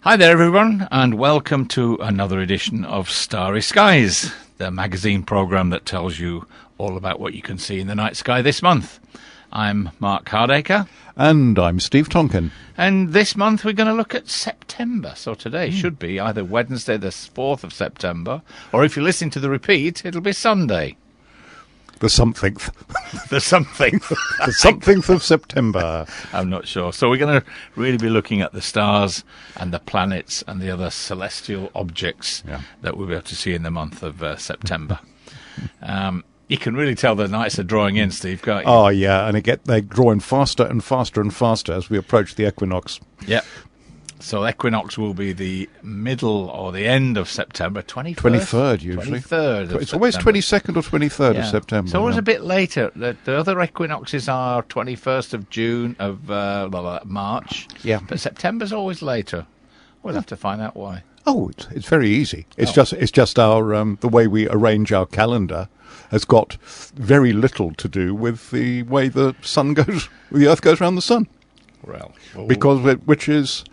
Hi there, everyone, and welcome to another edition of Starry Skies, the magazine programme that tells you all about what you can see in the night sky this month. I'm Mark Hardaker. And I'm Steve Tonkin. And this month we're going to look at September. So today should be either Wednesday the 4th of September, or if you listen to the repeat, it'll be Sunday. The something. The something. The somethingth of September. I'm not sure. So we're going to really be looking at the stars and the planets and the other celestial objects that we'll be able to see in the month of September. You can really tell the nights are drawing in, Steve, can't you? Oh, yeah, and they're drawing faster and faster and faster as we approach the equinox. Yeah. So equinox will be the middle or the end of September, 21st? 23rd, usually. 23rd It's always 22nd or 23rd of September. So always a bit later. The other equinoxes are 21st of June, of March. Yeah. But September's always later. We'll have to find out why. Oh, it's very easy. It's just our the way we arrange our calendar has got very little to do with the way the Earth goes around the sun. Well, which is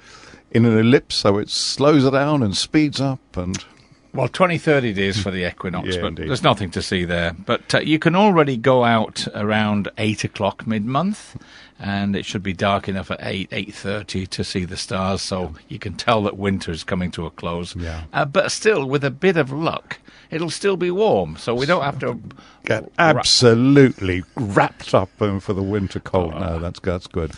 in an ellipse, so it slows it down and speeds up. And well, 2030 it is for the equinox, but indeed. There's nothing to see there. But you can already go out around 8 o'clock mid-month, and it should be dark enough at 8:30 to see the stars, so you can tell that winter is coming to a close. Yeah. But still, with a bit of luck, it'll still be warm, so we don't have to get absolutely wrapped up for the winter cold. No, that's good.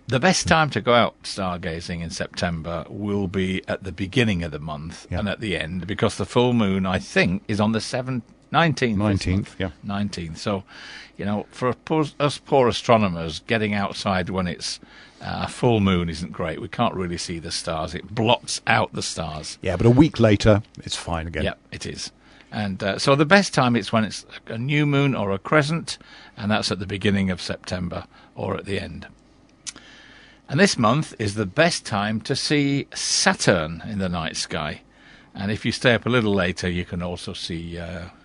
The best time to go out stargazing in September will be at the beginning of the month and at the end, because the full moon, I think, is on the 19th. 19th, yeah. 19th. So, for us poor astronomers, getting outside when it's full moon isn't great. We can't really see the stars. It blots out the stars. Yeah, but a week later, it's fine again. Yeah, it is. And so the best time is when it's a new moon or a crescent, and that's at the beginning of September or at the end. And this month is the best time to see Saturn in the night sky. And if you stay up a little later, you can also see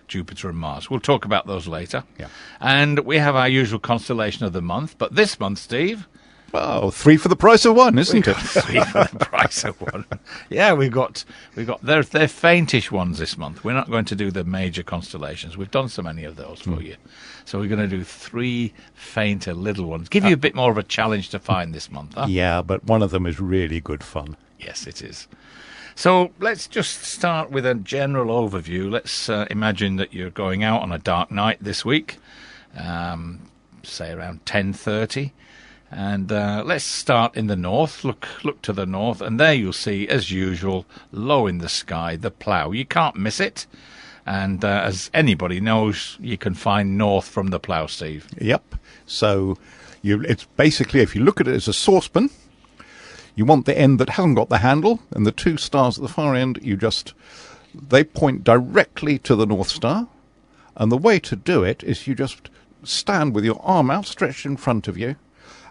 Jupiter and Mars. We'll talk about those later. Yeah. And we have our usual constellation of the month. But this month, Steve... Oh, 3 for the price of 1, isn't it? 3 for the price of 1. Yeah, we've got they're faintish ones this month. We're not going to do the major constellations. We've done so many of those for you. So we're going to do 3 fainter little ones. Give you a bit more of a challenge to find this month, huh? Yeah, but one of them is really good fun. Yes, it is. So let's just start with a general overview. Let's imagine that you're going out on a dark night this week, say around 10:30. And let's start in the north. Look to the north, and there you'll see, as usual, low in the sky, the plough. You can't miss it. And as anybody knows, you can find north from the plough, Steve. Yep. So it's basically, if you look at it as a saucepan, you want the end that hasn't got the handle, and the 2 stars at the far end, they point directly to the North Star. And the way to do it is you just stand with your arm outstretched in front of you,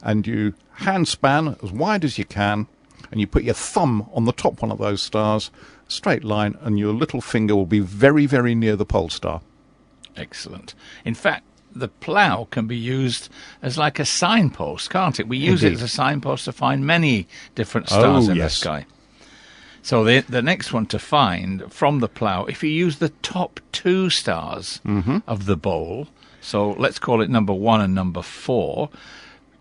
and you handspan as wide as you can, and you put your thumb on the top one of those stars, straight line, and your little finger will be very, very near the pole star. Excellent. In fact, the plough can be used as like a signpost, can't it? We use it as a signpost to find many different stars in the sky. So the next one to find from the plough, if you use the top 2 stars of the bowl, so let's call it number 1 and number 4,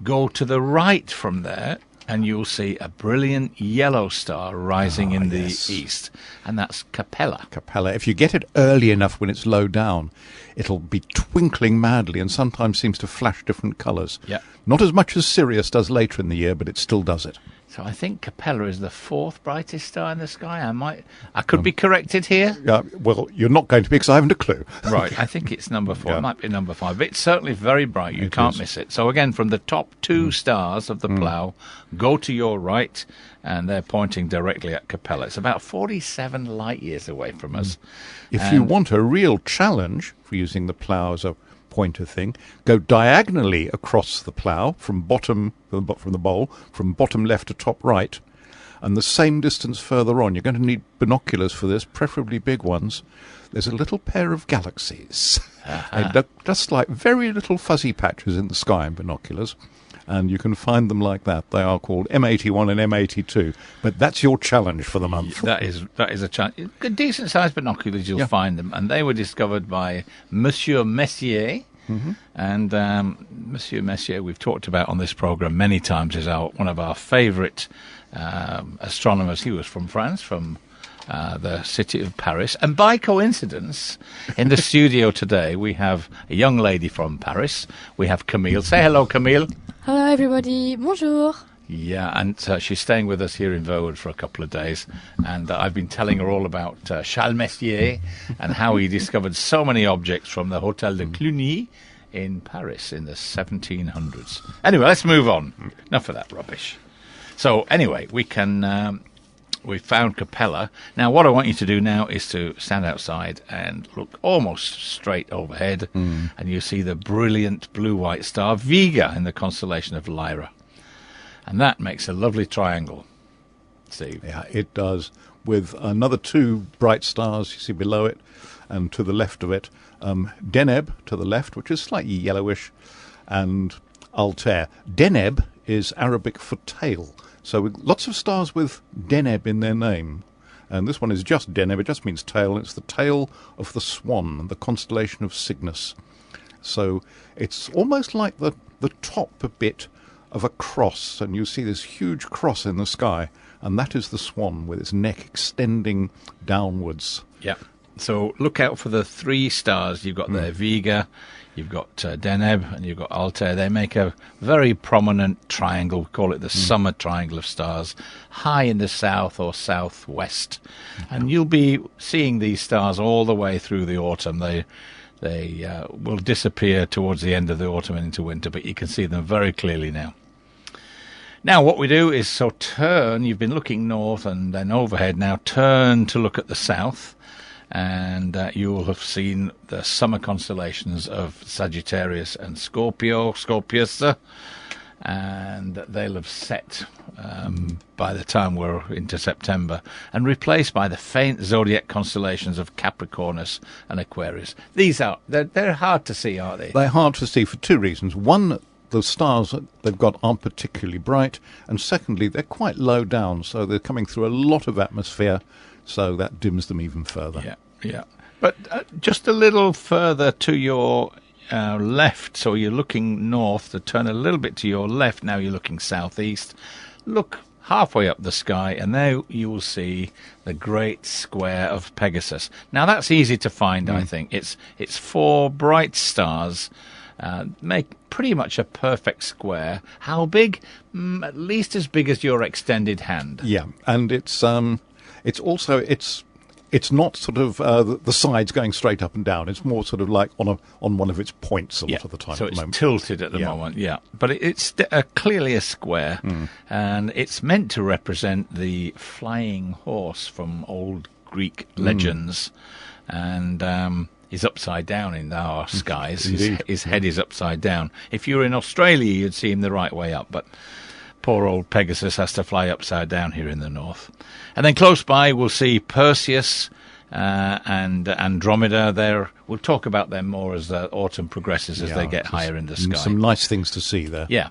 go to the right from there, and you'll see a brilliant yellow star rising in the east, and that's Capella. Capella. If you get it early enough when it's low down, it'll be twinkling madly and sometimes seems to flash different colours. Yeah. Not as much as Sirius does later in the year, but it still does it. So I think Capella is the 4th brightest star in the sky. I could be corrected here. Yeah, well, you're not going to be, because I haven't a clue. Right, I think it's number 4. It might be number 5, but it's certainly very bright. You can't miss it. So again, from the top 2 stars of the plough, go to your right, and they're pointing directly at Capella. It's about 47 light years away from us. If you want a real challenge for using the plough as a pointer thing, go diagonally across the plough from the bowl, from bottom left to top right, and the same distance further on. You're going to need binoculars for this, preferably big ones. There's a little pair of galaxies. They look just like very little fuzzy patches in the sky in binoculars, And you can find them like that. They are called M81 and M82. But that's your challenge for the month. That is a challenge. Decent-sized binoculars, you'll find them. And they were discovered by Monsieur Messier. Mm-hmm. And Monsieur Messier, we've talked about on this programme many times, is one of our favourite astronomers. He was from France, from the city of Paris. And by coincidence, in the studio today, we have a young lady from Paris. We have Camille. Say hello, Camille. Hello, everybody. Bonjour. Yeah, and she's staying with us here in Verwood for a couple of days. And I've been telling her all about Charles Messier and how he discovered so many objects from the Hôtel de Cluny in Paris in the 1700s. Anyway, let's move on. Enough of that rubbish. So, anyway, we found Capella. Now, what I want you to do now is to stand outside and look almost straight overhead, and you see the brilliant blue-white star Vega in the constellation of Lyra. And that makes a lovely triangle. See? Yeah, it does. With another two bright stars you see below it, and to the left of it, Deneb to the left, which is slightly yellowish, and Altair. Deneb is Arabic for tail. So lots of stars with Deneb in their name. And this one is just Deneb, it just means tail. It's the tail of the swan, the constellation of Cygnus. So it's almost like the top a bit of a cross, and you see this huge cross in the sky, and that is the swan with its neck extending downwards. Yeah. So look out for the three stars you've got there, Vega, you've got Deneb, and you've got Altair. They make a very prominent triangle. We call it the summer triangle of stars, high in the south or southwest. And you'll be seeing these stars all the way through the autumn. They will disappear towards the end of the autumn and into winter, but you can see them very clearly now. Now, what we do is turn. You've been looking north and then overhead. Now turn to look at the south. And you will have seen the summer constellations of Sagittarius and Scorpius, and they'll have set by the time we're into September, and replaced by the faint zodiac constellations of Capricornus and Aquarius. They're hard to see, aren't they? They're hard to see for two reasons. One, the stars that they've got aren't particularly bright, and secondly, they're quite low down, so they're coming through a lot of atmosphere, so that dims them even further. Yeah. But just a little further to your left, so you're looking north, to turn a little bit to your left, now you're looking southeast. Look halfway up the sky, and there you will see the great square of Pegasus. Now, that's easy to find, I think. It's four bright stars, make pretty much a perfect square. How big? At least as big as your extended hand. Yeah, and it's also it's not sort of the sides going straight up and down. It's more sort of like on one of its points a lot of the time. So it's tilted at the moment, But it's clearly a square, and it's meant to represent the flying horse from old Greek legends, and is upside down in our skies. His head is upside down. If you were in Australia, you'd see him the right way up, but poor old Pegasus has to fly upside down here in the north. And then close by, we'll see Perseus and Andromeda. We'll talk about them more as the autumn progresses, as they get higher in the sky. Some nice things to see there. Yeah.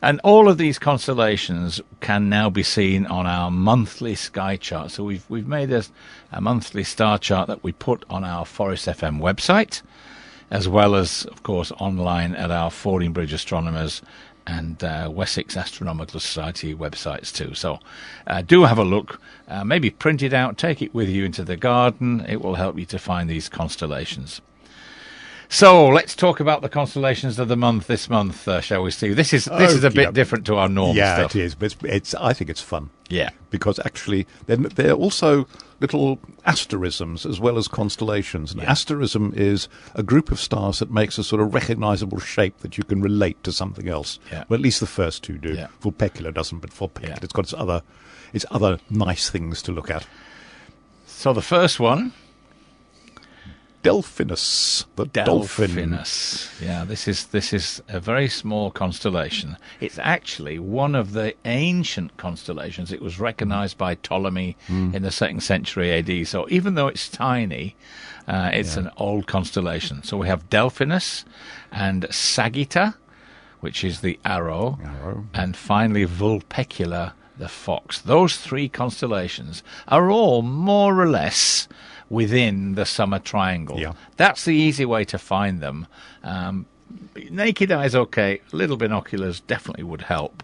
And all of these constellations can now be seen on our monthly sky chart. So we've made a monthly star chart that we put on our Forest FM website, as well as, of course, online at our Fordingbridge Astronomers and Wessex Astronomical Society websites too. So do have a look. Maybe print it out, take it with you into the garden. It will help you to find these constellations. So let's talk about the constellations of the month this month, shall we, Steve? This is a bit different to our normal stuff. Yeah, it is, but I think it's fun. Yeah. Because actually, they're also little asterisms as well as constellations. An asterism is a group of stars that makes a sort of recognizable shape that you can relate to something else. Yeah. Well, at least the first two do. Yeah. Vulpecula doesn't, but Vulpecula, it's got its other nice things to look at. So the first one, Delphinus, the dolphin. Delphinus. Yeah, this is a very small constellation. It's actually one of the ancient constellations. It was recognized by Ptolemy in the 2nd century AD. So even though it's tiny, it's an old constellation. So we have Delphinus and Sagitta, which is the arrow. And finally Vulpecula, the fox. Those three constellations are all more or less within the summer triangle. Yeah. That's the easy way to find them. Naked eye's okay. Little binoculars definitely would help.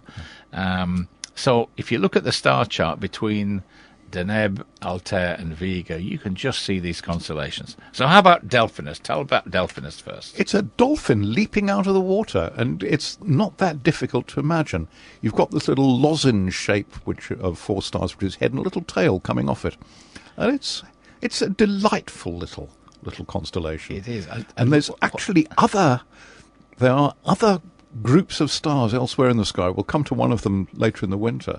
So if you look at the star chart between Deneb, Altair and Vega, you can just see these constellations. So how about Delphinus? Tell about Delphinus first. It's a dolphin leaping out of the water, and it's not that difficult to imagine. You've got this little lozenge shape of 4 stars, which is head and a little tail coming off it. And it's a delightful little constellation. It is. And there's actually there are other groups of stars elsewhere in the sky. We'll come to one of them later in the winter,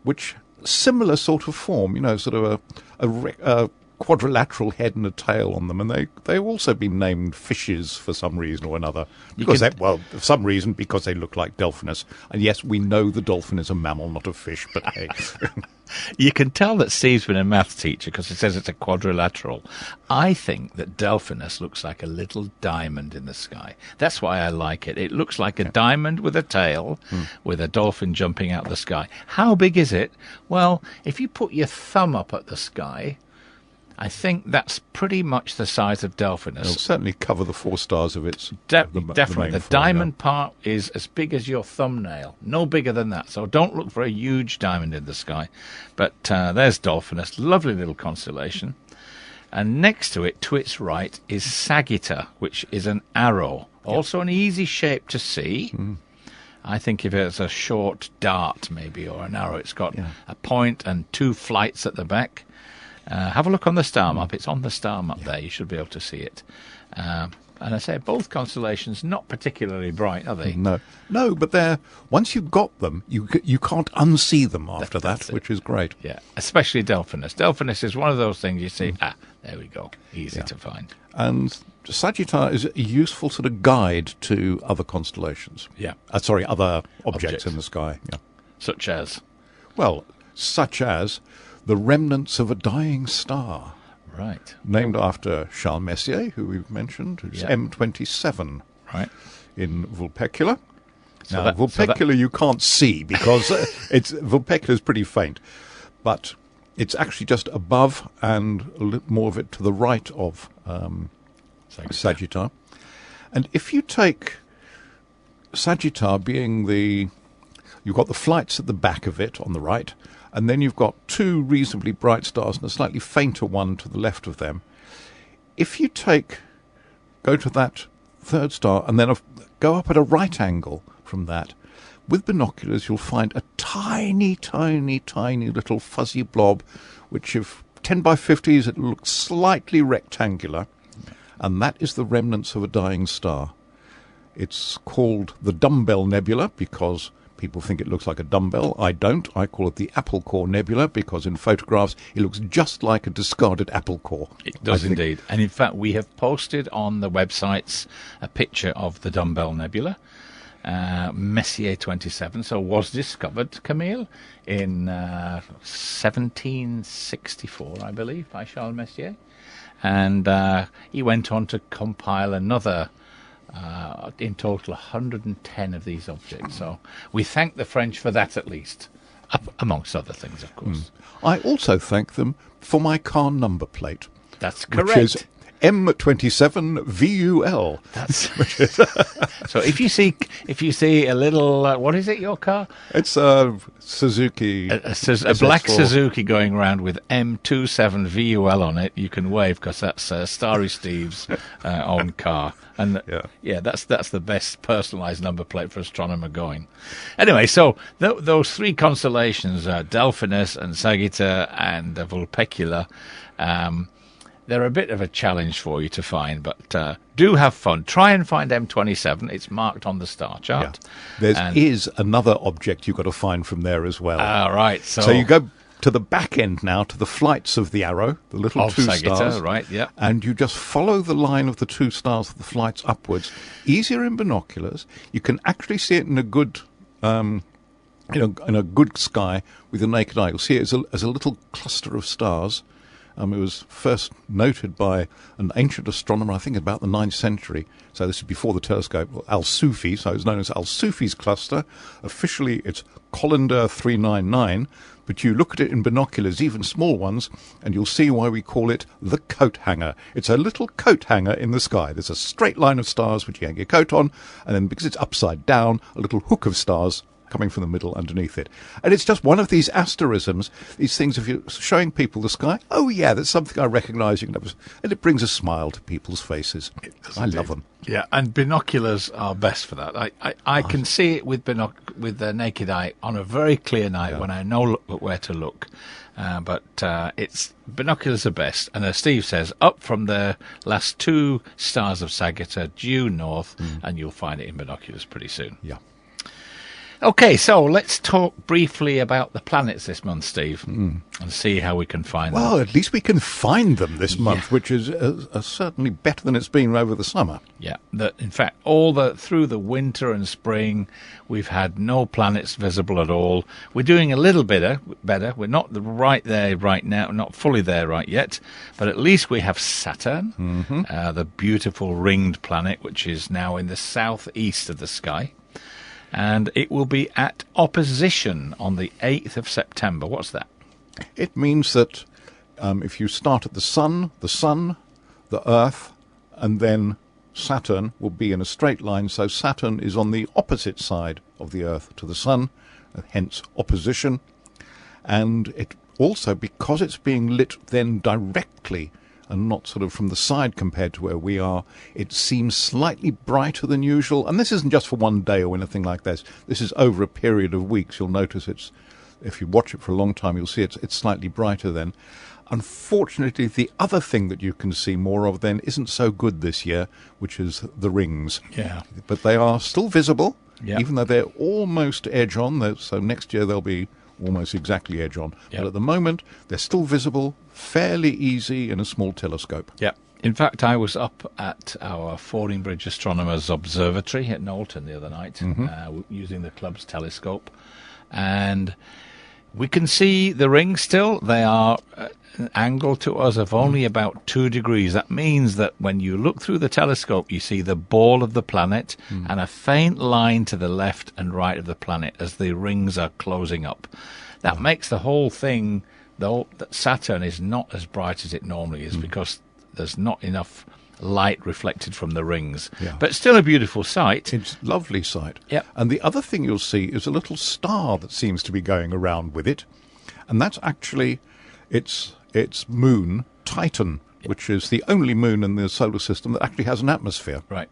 which similar sort of form, sort of a quadrilateral head and a tail on them, and they've also been named fishes for some reason or another. Because for some reason, because they look like Delphinus. And yes, we know the dolphin is a mammal, not a fish, but hey. You can tell that Steve's been a maths teacher because it says it's a quadrilateral. I think that Delphinus looks like a little diamond in the sky. That's why I like it. It looks like a diamond with a tail, with a dolphin jumping out the sky. How big is it? Well, if you put your thumb up at the sky, I think that's pretty much the size of Delphinus. It'll certainly cover the 4 stars of its... Definitely. The diamond part is as big as your thumbnail. No bigger than that. So don't look for a huge diamond in the sky. But there's Delphinus. Lovely little constellation. And next to its right, is Sagitta, which is an arrow. Also an easy shape to see. I think if it's a short dart, maybe, or an arrow, it's got a point and 2 flights at the back. Have a look on the star map. It's on the star map there. You should be able to see it. And I say both constellations not particularly bright, are they? No, but once you've got them, you can't unsee them after that, which is great. Yeah, especially Delphinus. Delphinus is one of those things you see, there we go, easy to find. And Sagitta is a useful sort of guide to other constellations. Yeah. Other objects in the sky. Yeah. Such as? Well, such as the remnants of a dying star. Right. Named after Charles Messier, who we've mentioned, who's M27. Right. In Vulpecula. Now, Vulpecula you can't see because Vulpecula is pretty faint. But it's actually just above and a little more of it to the right of Sagitta. And if you take Sagitta being you've got the flights at the back of it on the right, and then you've got 2 reasonably bright stars and a slightly fainter one to the left of them. If you go to that 3rd star and then go up at a right angle from that, with binoculars you'll find a tiny, tiny, tiny little fuzzy blob, which if 10 by 50s, it looks slightly rectangular, and that is the remnants of a dying star. It's called the Dumbbell Nebula because people think it looks like a dumbbell. I don't. I call it the Apple Core Nebula because in photographs it looks just like a discarded apple core. It does indeed. And in fact, we have posted on the websites a picture of the Dumbbell Nebula, Messier 27. So was discovered, Camille, in 1764, I believe, by Charles Messier. And he went on to compile another in total 110 of these objects. So we thank the French for that at least, amongst other things, of course. I also thank them for my car number plate. That's correct. Which is M27 VUL. That's so. If you see a little, what is it? Your car? It's a Suzuki, a black Suzuki going around with M27 VUL on it. You can wave because that's Starry Steve's own car, and that's the best personalised number plate for astronomer going. Anyway, so those 3 constellations, Delphinus and Sagitta and Vulpecula. They're a bit of a challenge for you to find, but do have fun. Try and find M27. It's marked on the star chart. Yeah. There is another object you've got to find from there as well. Right. So you go to the back end now, to the flights of the arrow, the little 2 Sagitta, stars. Right, yeah. And you just follow the line of the 2 stars of the flights upwards. Easier in binoculars. You can actually see it in a good... in a good sky with the naked eye. You'll see it as a little cluster of stars. It was first noted by an ancient astronomer, I think about the 9th century. So this is before the telescope, Al-Sufi, so it's known as Al-Sufi's cluster. Officially, it's Colander 399, but you look at it in binoculars, even small ones, and you'll see why we call it the coat hanger. It's a little coat hanger in the sky. There's a straight line of stars which you hang your coat on, and then because it's upside down, a little hook of stars coming from the middle underneath it. And it's just one of these asterisms, these things, if you're showing people the sky, oh yeah, that's something I recognise, and it brings a smile to people's faces. I love them. Yeah, and binoculars are best for that. I can see it with the naked eye on a very clear night when I know where to look. But it's binoculars are best. And as Steve says, up from the last 2 stars of Sagitta, due north, and you'll find it in binoculars pretty soon. Yeah. Okay, so let's talk briefly about the planets this month, Steve, and see how we can find them. Well, at least we can find them this month, which is certainly better than it's been over the summer. Yeah, in fact, through the winter and spring, we've had no planets visible at all. We're doing a little bit better. We're not right there right now, not fully there right yet, but at least we have Saturn, the beautiful ringed planet, which is now in the southeast of the sky. And it will be at opposition on the 8th of September. What's that? It means that if you start at the Sun, the Earth, and then Saturn will be in a straight line. So Saturn is on the opposite side of the Earth to the Sun, hence opposition. And it also, because it's being lit then directly and not sort of from the side compared to where we are, it seems slightly brighter than usual. And this isn't just for one day or anything like this. This is over a period of weeks. You'll notice if you watch it for a long time, you'll see it's slightly brighter then. Unfortunately, the other thing that you can see more of then isn't so good this year, which is the rings. Yeah. But they are still visible, even though they're almost edge on. So next year they'll be almost exactly edge on. But at the moment, they're still visible, fairly easy in a small telescope. Yeah. In fact, I was up at our Fordingbridge Astronomers Observatory at Knowlton the other night using the club's telescope. And we can see the rings still. They are an angle to us of only about 2 degrees. That means that when you look through the telescope, you see the ball of the planet and a faint line to the left and right of the planet as the rings are closing up. That makes the whole thing, that Saturn is not as bright as it normally is because there's not enough light reflected from the rings. Yeah. But still a beautiful sight. It's a lovely sight. Yep. And the other thing you'll see is a little star that seems to be going around with it. And that's actually its moon, Titan, which is the only moon in the solar system that actually has an atmosphere. Right.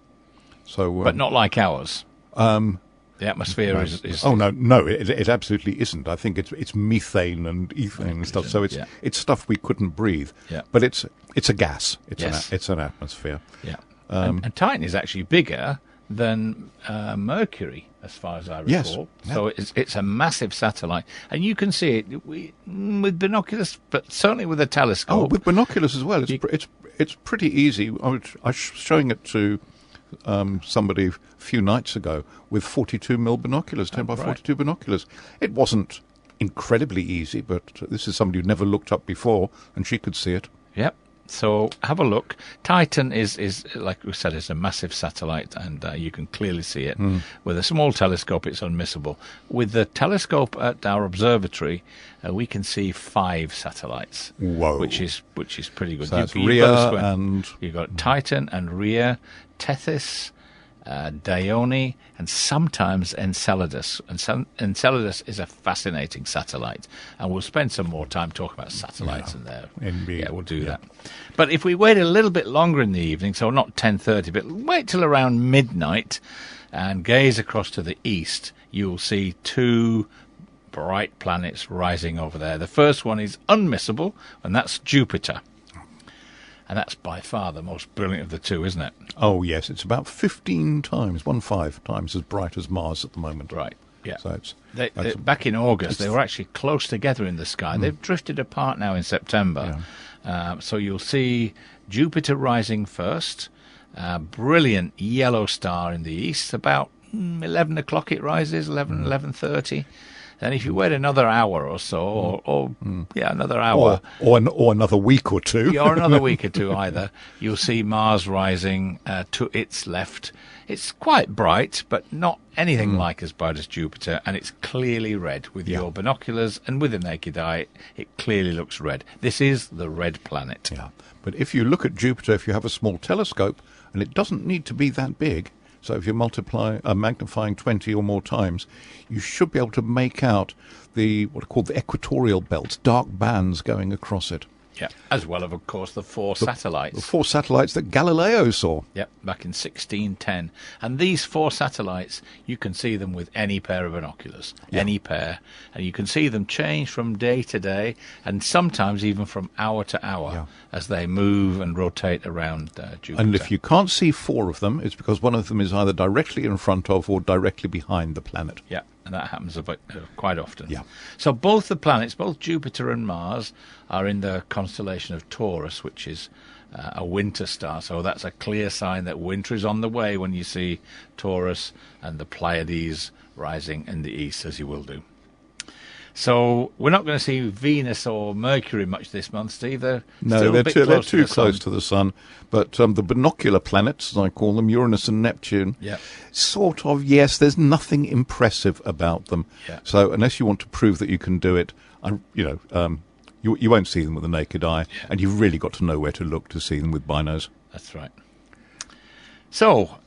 So, but not like ours. The atmosphere is... Oh, no, it absolutely isn't. I think it's methane and ethane and stuff. So it's stuff we couldn't breathe. Yeah. But it's a gas. It's an atmosphere. Yeah. And Titan is actually bigger than Mercury, as far as I recall. Yes. Yeah. So it's a massive satellite. And you can see it with binoculars, but certainly with a telescope. Oh, with binoculars as well. It's pretty easy. I was showing it to somebody a few nights ago with 42mm binoculars, 10 by 42 binoculars. It wasn't incredibly easy, but this is somebody who'd never looked up before, and she could see it. Yep. So have a look. Titan is like we said, is a massive satellite, and you can clearly see it. With a small telescope, it's unmissable. With the telescope at our observatory, we can see 5 satellites. Whoa! Which is pretty good. So that's Rhea and you've got Titan and Rhea, Tethys, Dione, and sometimes Enceladus. And Enceladus is a fascinating satellite, and we'll spend some more time talking about satellites in there. Indeed. Yeah, we'll do that. But if we wait a little bit longer in the evening, so not 10:30, but wait till around midnight, and gaze across to the east, you'll see 2 bright planets rising over there. The first one is unmissable, and that's Jupiter. And that's by far the most brilliant of the 2, isn't it? Oh, yes. It's about 15 times as bright as Mars at the moment. Right, yeah. So back in August, they were actually close together in the sky. They've drifted apart now in September. Yeah. So you'll see Jupiter rising first, brilliant yellow star in the east. About 11 o'clock it rises, 11:30. Then if you wait another hour or so, or another hour. Or another week or two. Or another week or two either, you'll see Mars rising to its left. It's quite bright, but not anything like as bright as Jupiter, and it's clearly red with your binoculars, and with the naked eye, it clearly looks red. This is the red planet. Yeah, but if you look at Jupiter, if you have a small telescope, and it doesn't need to be that big, so if you magnifying 20 or more times, you should be able to make out what are called the equatorial belts, dark bands going across it. Yeah, as well as, of course, the four satellites. The 4 satellites that Galileo saw. Yep, back in 1610. And these 4 satellites, you can see them with any pair of binoculars, any pair. And you can see them change from day to day, and sometimes even from hour to hour as they move and rotate around Jupiter. And if you can't see 4 of them, it's because one of them is either directly in front of or directly behind the planet. Yeah, and that happens quite often. Yeah. So both the planets, both Jupiter and Mars, are in the constellation of Taurus, which is a winter star. So that's a clear sign that winter is on the way when you see Taurus and the Pleiades rising in the east, as you will do. So we're not going to see Venus or Mercury much this month, Steve. They're too close to the sun. But the binocular planets, as I call them, Uranus and Neptune, sort of, yes, there's nothing impressive about them. Yeah. So unless you want to prove that you can do it, you won't see them with the naked eye, and you've really got to know where to look to see them with binos. That's right. So,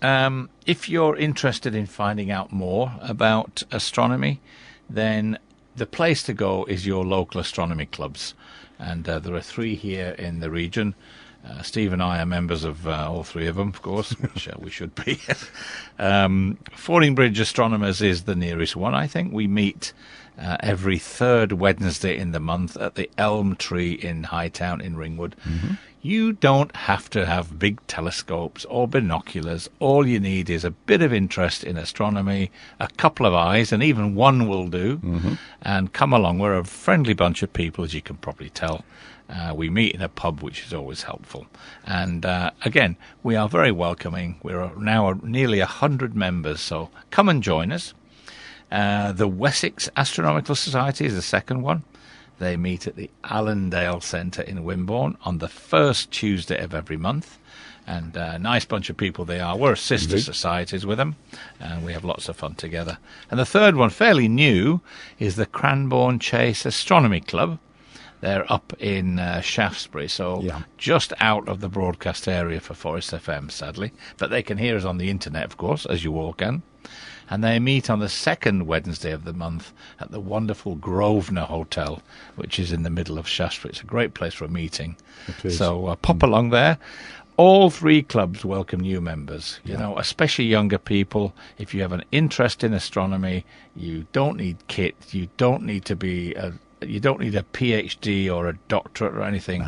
if you're interested in finding out more about astronomy, then the place to go is your local astronomy clubs. And there are 3 here in the region. Steve and I are members of all 3 of them, of course, which we should be. Fordingbridge Astronomers is the nearest one, I think. We meet every 3rd Wednesday in the month at the Elm Tree in Hightown in Ringwood. Mm-hmm. You don't have to have big telescopes or binoculars. All you need is a bit of interest in astronomy, a couple of eyes, and even one will do, and come along. We're a friendly bunch of people, as you can probably tell. We meet in a pub, which is always helpful. And again, we are very welcoming. We're now nearly 100 members, so come and join us. The Wessex Astronomical Society is the second one. They meet at the Allendale Centre in Wimborne on the first Tuesday of every month. And a nice bunch of people they are. We're sister societies with them, and we have lots of fun together. And the third one, fairly new, is the Cranbourne Chase Astronomy Club. They're up in Shaftesbury, so just out of the broadcast area for Forest FM, sadly. But they can hear us on the internet, of course, as you all can. And they meet on the 2nd Wednesday of the month at the wonderful Grosvenor Hotel, which is in the middle of Shaftesbury. It's a great place for a meeting. So pop along there. All 3 clubs welcome new members, you know, especially younger people. If you have an interest in astronomy, you don't need kit. You don't need to be you don't need a PhD or a doctorate or anything.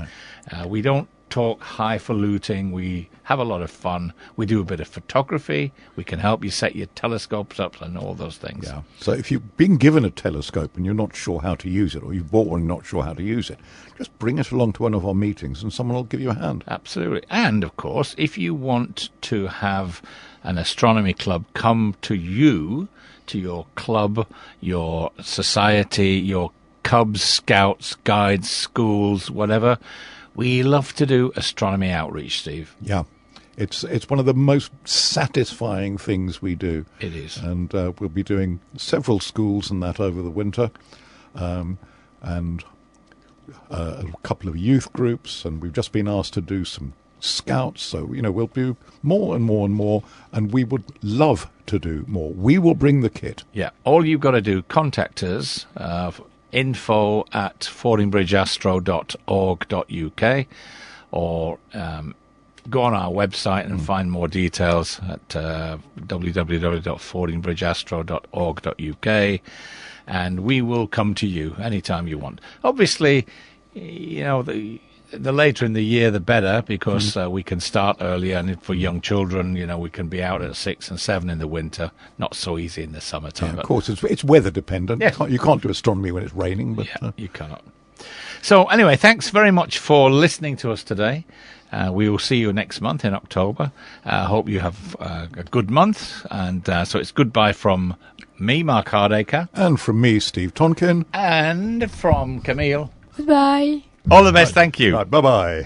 No. We don't talk highfalutin. We have a lot of fun. We do a bit of photography. We can help you set your telescopes up and all those things. Yeah. So if you've been given a telescope and you're not sure how to use it, or you've bought one and not sure how to use it, just bring it along to one of our meetings and someone will give you a hand. Absolutely. And, of course, if you want to have an astronomy club come to you, to your club, your society, your Cubs, Scouts, Guides, schools, whatever, we love to do astronomy outreach, Steve. Yeah. It's one of the most satisfying things we do. It is. And we'll be doing several schools and that over the winter, and a couple of youth groups, and we've just been asked to do some scouts. So, you know, we'll do more and more and more, and we would love to do more. We will bring the kit. Yeah. All you've got to do, contact us, info@fordingbridgeastro.org.uk, or go on our website and find more details at www.fordingbridgeastro.org.uk, and we will come to you anytime you want. Obviously, you know, the later in the year, the better, because we can start earlier, and for young children, you know, we can be out at 6 and 7 in the winter. Not so easy in the summertime. Yeah, of course, it's weather dependent. Yeah. You can't do astronomy when it's raining. But you cannot. So anyway, thanks very much for listening to us today. We will see you next month in October. Hope you have a good month. And so it's goodbye from me, Mark Hardaker. And from me, Steve Tonkin. And from Camille. Goodbye. All the best. Thank you. Right, bye-bye.